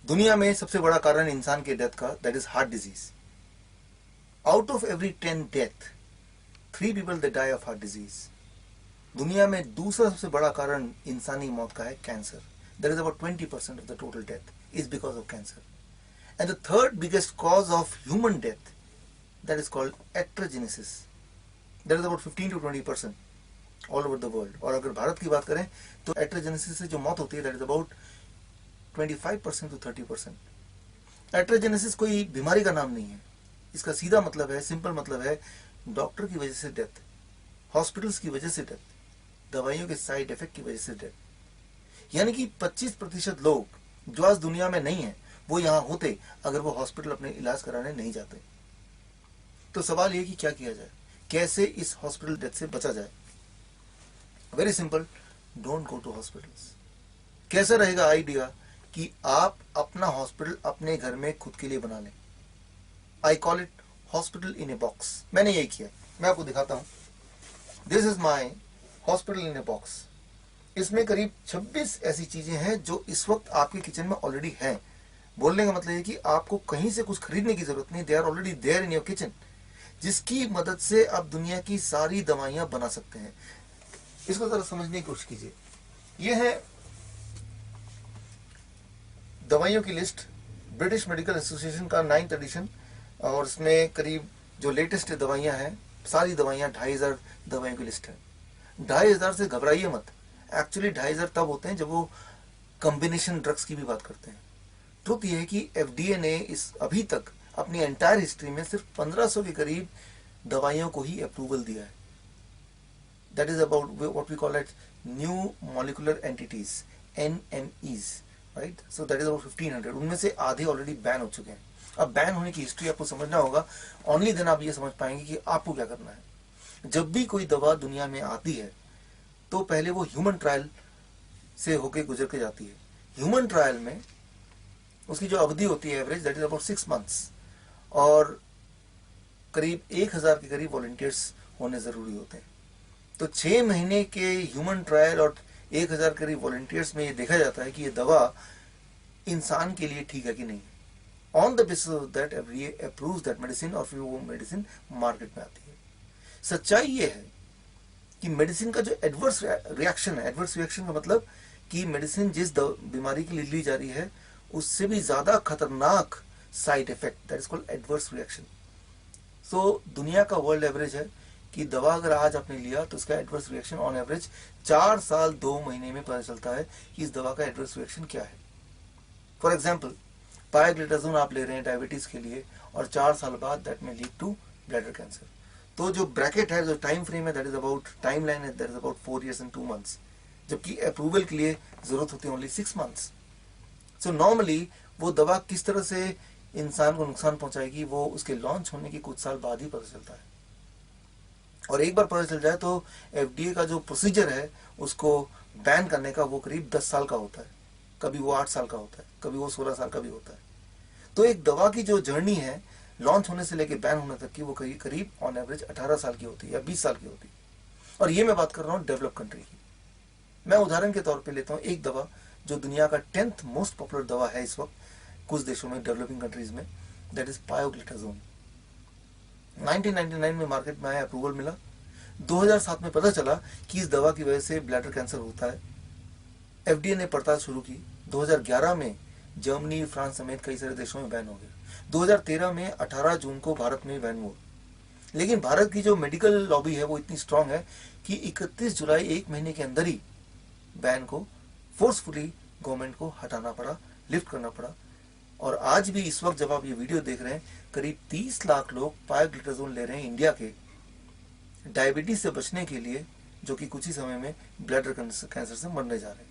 दुनिया में सबसे बड़ा कारण इंसान के डेथ का, that is heart disease. Out of every 10 death 3 people they die of heart disease. दुनिया में दूसरा सबसे बड़ा कारण इंसानी मौत का है cancer. That is about 20% of the total death is because of cancer. And the third biggest cause of human death, that is called iatrogenesis. That is about 15 to 20% all over the world. और अगर भारत की बात करें तो एट्रोजेनेसिस से जो मौत होती है, दैट इज अबाउट 25% to 30%। एट्रोजेनेसिस कोई बीमारी का नाम नहीं है। इसका सीधा मतलब है, सिंपल मतलब है, डॉक्टर की वजह से डेथ, हॉस्पिटल्स की वजह से डेथ, दवाइयों के साइड इफेक्ट की वजह से डेथ। यानी कि 25% लोग जो आज दुनिया में नहीं है वो यहां होते अगर वो हॉस्पिटल अपने इलाज कराने नहीं जाते। तो सवाल ये कि क्या किया जाए, कैसे इस हॉस्पिटल डेथ से बचा जाए। Very simple, don't go to hospitals. कैसा रहेगा आइडिया कि आप अपना हॉस्पिटल अपने घर में खुद के लिए बना लें। आई call it hospital in a box. मैंने यही किया, मैं आपको दिखाता हूं। This is my hospital in a box. इसमें करीब 26 ऐसी चीजें हैं जो इस वक्त आपके किचन में ऑलरेडी हैं। बोलने का मतलब है कि आपको कहीं से कुछ खरीदने की जरूरत नहीं, they are already there in your kitchen, जिसकी मदद से आप दुनिया की सारी दवाइयां बना सकते हैं। इसको जरा समझने की कोशिश कीजिए। यह है दवाइयों की लिस्ट, ब्रिटिश मेडिकल एसोसिएशन का 9th एडिशन। और इसमें करीब जो लेटेस्ट दवाइयां हैं, सारी दवाइयां 2500 दवाइयों की लिस्ट है। 2500 से घबराइए मत। एक्चुअली 2500 तब होते हैं जब वो कॉम्बिनेशन ड्रग्स की भी बात करते हैं। ट्रुथ ये है कि एफडीए ने इस अभी तक अपनी एंटायर हिस्ट्री में सिर्फ 1500 के करीब दवाइयों को ही अप्रूवल दिया है। That is about what we call it new molecular entities, NMEs, right. So that is about 1500। उनमें से आधे ऑलरेडी बैन हो चुके हैं। अब बैन होने की हिस्ट्री आपको समझना होगा, ओनली देन आप ये समझ पाएंगे कि आपको क्या करना है। जब भी कोई दवा दुनिया में आती है तो पहले वो ह्यूमन ट्रायल से होके गुजर के जाती है। ह्यूमन ट्रायल में उसकी जो अवधि होती है average, that is about 6 months। और करीब 1000 के करीब वॉलंटियर्स होने जरूरी होते हैं। तो 6 महीने के ह्यूमन ट्रायल और 1000 करीब वॉलंटियर्स में ये देखा जाता है कि ये दवा इंसान के लिए ठीक है कि नहीं। On the basis of that FDA approves that medicine और फिर वो मेडिसिन मार्केट में आती है। सच्चाई ये है कि मेडिसिन का जो एडवर्स रिएक्शन है, एडवर्स रिएक्शन का मतलब कि मेडिसिन जिस बीमारी के लिए ली जा रही है उससे भी ज्यादा खतरनाक side effect, that is called adverse reaction. So दुनिया का वर्ल्ड एवरेज है कि दवा अगर आज आपने लिया तो उसका एडवर्स रिएक्शन ऑन एवरेज 4 साल 2 महीने में पता चलता है कि इस दवा का एडवर्स रिएक्शन क्या है। फॉर एग्जाम्पल, पायग्लिटाजोन आप ले रहे हैं डायबिटीज के लिए और 4 साल बाद दैट में लीड टू ब्लैडर कैंसर। तो जो ब्रैकेट है, जो टाइम फ्रेम है, that is about, time line है, that is about 4 years and 2 months, जबकि अप्रूवल के लिए जरूरत होती है ओनली 6 months। सो नॉर्मली वो दवा किस तरह से इंसान को नुकसान पहुंचाएगी वो उसके लॉन्च होने के कुछ साल बाद ही पता चलता है। और एक बार पता चल जाए तो एफडीए का जो प्रोसीजर है उसको बैन करने का वो करीब 10 साल का होता है, कभी वो 8 साल का होता है, कभी वो 16 साल का भी होता है। तो एक दवा की जो जर्नी है लॉन्च होने से लेकर बैन होने तक की, वो करीब ऑन एवरेज 18 साल की होती है या 20 साल की होती है। और ये मैं बात कर रहा हूँ डेवलप कंट्री की। मैं उदाहरण के तौर पे लेता हूँ एक दवा जो दुनिया का 10th मोस्ट पॉपुलर दवा है इस वक्त कुछ देशों में, डेवलपिंग कंट्रीज में, दैट इज पायोग्लिटाजोन। 1999 में मार्केट में आया, अप्रूवल मिला। 2007 में पता चला कि इस दवा की वजह से ब्लैडर कैंसर होता है। एफडीए ने पड़ताल शुरू की। 2011 में जर्मनी, फ्रांस समेत कई सारे देशों में बैन हो गया। 2013 में 18 जून को भारत में बैन हुआ। लेकिन भारत की जो मेडिकल लॉबी है वो इतनी स्ट्रांग है कि 31 जुलाई, एक महीने के अंदर ही बैन को फोर्सफुली गवर्नमेंट को हटाना पड़ा, लिफ्ट करना पड़ा। और आज भी इस वक्त जब आप ये वीडियो देख रहे हैं, करीब 30 लाख लोग पायोग्लिटाजोन ले रहे हैं इंडिया के, डायबिटीज से बचने के लिए, जो कि कुछ ही समय में ब्लैडर कैंसर से मरने जा रहे हैं।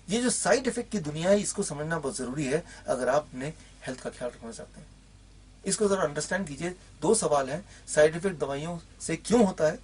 ये जो साइड इफेक्ट की दुनिया है इसको समझना बहुत जरूरी है अगर आप अपने हेल्थ का ख्याल रखना चाहते हैं। इसको जरा अंडरस्टैंड कीजिए। 2 सवाल हैं, साइड इफेक्ट दवाइयों से क्यों होता है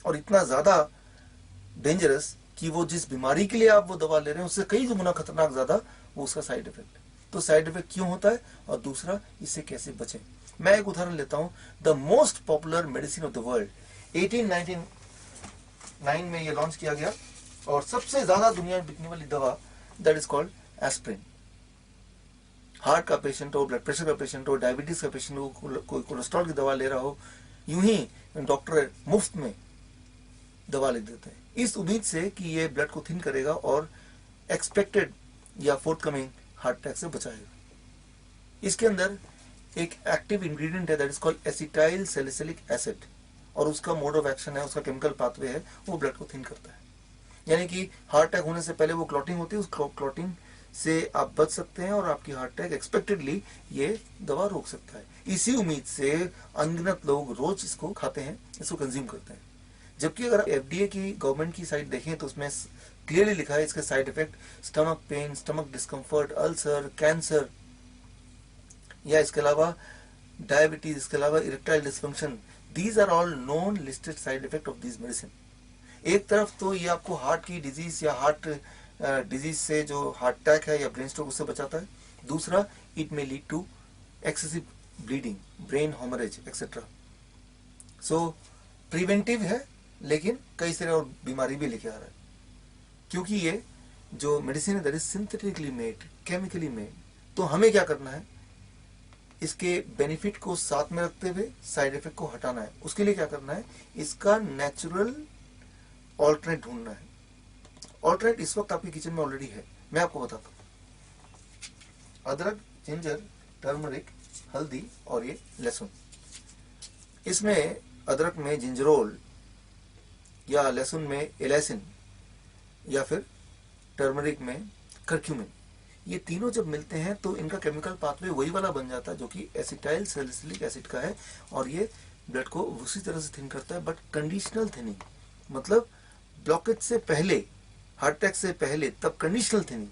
और इतना ज्यादा डेंजरस कि वो जिस बीमारी के लिए आप वो दवा ले रहे हैं उससे कई गुना खतरनाक ज्यादा वो उसका साइड इफेक्ट। तो साइड इफेक्ट क्यों होता है और दूसरा इससे कैसे बचें। मैं एक उदाहरण लेता हूं। The most popular medicine of the world 1899 में ये लॉन्च किया गया और सबसे ज्यादा दुनिया में बिकने वाली दवा that is called aspirin. Heart का पेशेंट हो, ब्लड प्रेशर का पेशेंट हो, डायबिटीज का पेशेंट हो, कोई कोलेस्ट्रॉल की दवा ले रहा हो, यूं ही डॉक्टर मुफ्त में दवा लिख देते हैं इस उम्मीद से कि ये ब्लड को थिन करेगा और एक्सपेक्टेड या फोर्थकमिंग हार्ट अटैक से बचाएगा। इसके अंदर एक एक्टिव इंग्रेडिएंट है that is called acetyl salicylic acid, और उसका मोड ऑफ एक्शन है, उसका केमिकल पाथवे है, वो ब्लड को थिन करता है। यानी कि हार्ट अटैक होने से पहले वो क्लॉटिंग होती है, उस क्लॉटिंग से आप बच सकते हैं और आपकी हार्ट अटैक एक्सपेक्टेडली ये दवा रोक सकता है। इसी उम्मीद से अनगिनत लोग रोज इसको खाते हैं, इसको कंज्यूम करते हैं। जबकि अगर एफडीए की गवर्नमेंट की साइट देखें तो उसमें क्लियरली लिखा है इसके side effect stomach pain, stomach discomfort, ulcer, cancer, या इसके अलावा डायबिटीज, इसके अलावा erectile dysfunction, these are all known listed side effect of this medicine. एक तरफ तो ये आपको हार्ट की डिजीज या हार्ट डिजीज से जो हार्ट अटैक है या ब्रेन स्ट्रोक उससे बचाता है, दूसरा it may lead to excessive bleeding, brain haemorrhage etcetera. So preventive है लेकिन कई सारे और बीमारी भी लेके आ रहा है, क्योंकि ये जो मेडिसिन है that is synthetically made, chemically made. तो हमें क्या करना है, इसके बेनिफिट को साथ में रखते हुए साइड इफेक्ट को हटाना है। उसके लिए क्या करना है, इसका नेचुरल ऑल्टरनेट ढूंढना है। ऑल्टरनेट इस वक्त आपके किचन में ऑलरेडी है, मैं आपको बताता हूं। अदरक, जिंजर, टर्मरिक, हल्दी और ये लहसुन। इसमें अदरक में जिंजरोल या लहसुन में इलायसिन या फिर टर्मरिक में करक्यूमिन, ये तीनों जब मिलते हैं तो इनका केमिकल पाथवे वही वाला बन जाता है जो कि एसिटाइल सैलिसिलिक एसिड का है, और ये ब्लड को उसी तरह से थिन करता है, बट कंडीशनल थिनिंग, मतलब ब्लॉकेज से पहले, हार्ट अटैक से पहले, तब conditional thinning,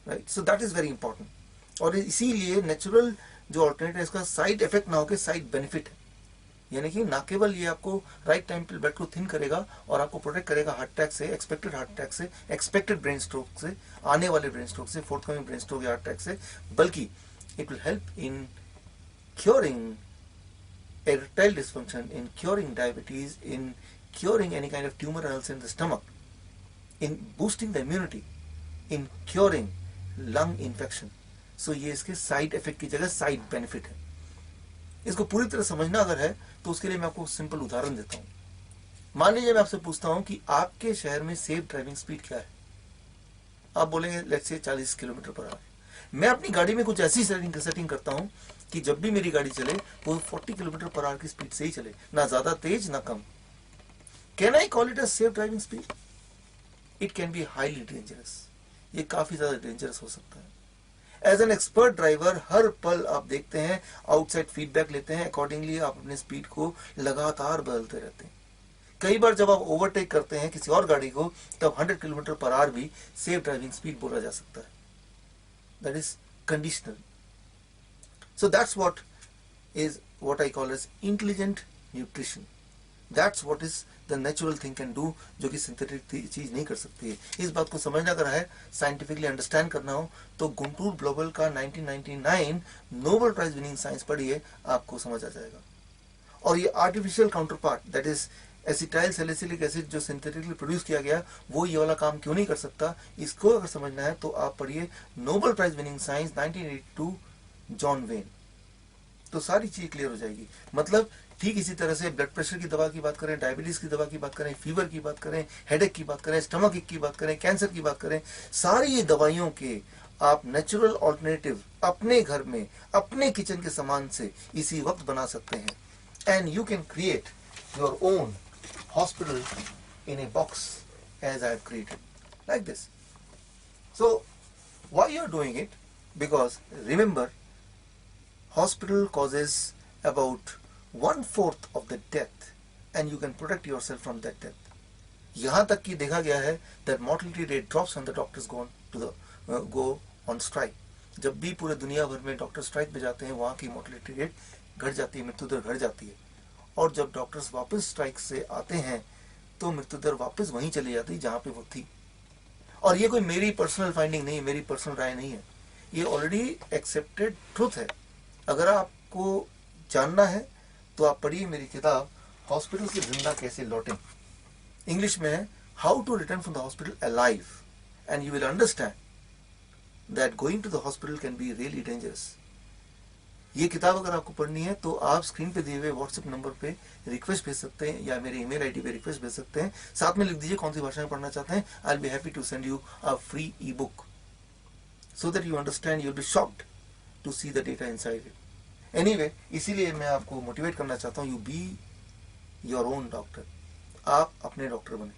right. So that is very important. और इसीलिए नेचुरल जो ऑल्टरनेट है इसका साइड इफेक्ट ना होकर साइड बेनिफिट है, यानी कि ना केवल ये आपको राइट टाइम पे ब्लड को थिन करेगा और आपको प्रोटेक्ट करेगा हार्ट अटैक से, एक्सपेक्टेड हार्ट अटैक से, एक्सपेक्टेड ब्रेन स्ट्रोक से, आने वाले ब्रेन स्ट्रोक से, फोर्थकमिंग ब्रेन स्ट्रोक या हार्ट अटैक से, बल्कि it will help in curing erectile dysfunction, in curing diabetes, in curing any kind of tumor or else in the stomach, in boosting the immunity, in curing lung infection. So ये इसके side effect की जगह side benefit है। इसको पूरी तरह समझना अगर है तो उसके लिए मैं आपको सिंपल उदाहरण देता हूं। मान लीजिए मैं आपसे पूछता हूं कि आपके शहर में सेफ ड्राइविंग स्पीड क्या है। आप बोलेंगे let's say 40 kilometre per hour. मैं अपनी गाड़ी में कुछ ऐसी सेटिंग करता हूं कि जब भी मेरी गाड़ी चले वो 40 किलोमीटर पर आवर की स्पीड से ही चले, ना ज्यादा तेज ना कम। Can I call it a safe driving speed? It can be highly dangerous, ये काफी ज्यादा डेंजरस हो सकता है। एज एन एक्सपर्ट ड्राइवर हर पल आप देखते हैं, आउटसाइड फीडबैक लेते हैं, अकॉर्डिंगली आप अपने स्पीड को लगातार बदलते रहते हैं। कई बार जब आप ओवरटेक करते हैं किसी और गाड़ी को तब 100 किलोमीटर पर आवर भी सेफ ड्राइविंग स्पीड बोला जा सकता है। That is conditional. So that's what I call as intelligent nutrition. That's what is the natural thing can do, जो कि सिंथेटिक चीज नहीं कर सकती है। इस बात को समझना अगर है, साइंटिफिकली अंडरस्टैंड करना हो तो गुंटूर ग्लोबल का 1999 नोबेल प्राइज विनिंग साइंस पढ़िए, आपको समझ आ जाएगा। और ये artificial counter part that is acetyl salicylic acid जो सिंथेटिकली प्रोड्यूस किया गया, वो ये वाला काम क्यों नहीं कर सकता, इसको अगर समझना है तो आप पढ़िए Nobel prize winning science 1982 John Vane, तो सारी चीज क्लियर हो जाएगी। मतलब ठीक इसी तरह से ब्लड प्रेशर की दवा की बात करें, डायबिटीज की दवा की बात करें, फीवर की बात करें, हेडेक की बात करें, स्टमक एक की बात करें, कैंसर की बात करें, सारी ये दवाइयों के आप नेचुरल ऑल्टरनेटिव अपने घर में अपने किचन के सामान से इसी वक्त बना सकते हैं। And you can create your own hospital in a box as I have created like this. So why you are doing it? Because remember, hospital causes about 1/4 of the death and you can protect yourself from that death. यहाँ तक कि देखा गया है that mortality rate drops when the doctors go on strike. जब भी पूरे दुनिया भर में डॉक्टर स्ट्राइक पे जाते हैं वहाँ की mortality rate घट जाती है, मृत्यु दर घट जाती है। और जब डॉक्टर्स वापस स्ट्राइक से आते हैं तो मृत्यु दर वापस वहीं चली जाती है जहाँ पे वो थी। और ये कोई मेरी पर्सनल फाइंडिंग नहीं है, मेरी पर्सनल राय नहीं है, ये ऑलरेडी एक्सेप्टेड ट्रुथ है। अगर आपको जानना है तो आप पढ़िए मेरी किताब हॉस्पिटल से जिंदा कैसे लौटें। इंग्लिश में है how to return from the hospital alive, and you will understand that going to the hospital can be really dangerous. ये किताब अगर आपको पढ़नी है तो आप स्क्रीन पे दिए हुए व्हाट्सएप नंबर पे रिक्वेस्ट भेज सकते हैं या मेरे ईमेल आईडी पे रिक्वेस्ट भेज सकते हैं, साथ में लिख दीजिए कौन सी भाषा में पढ़ना चाहते हैं. I will be happy to send you a free e book so that you understand. You'll be shocked to see the data inside it. Anyway, इसीलिए मैं आपको मोटिवेट करना चाहता हूँ, you be your own doctor. आप अपने doctor बने.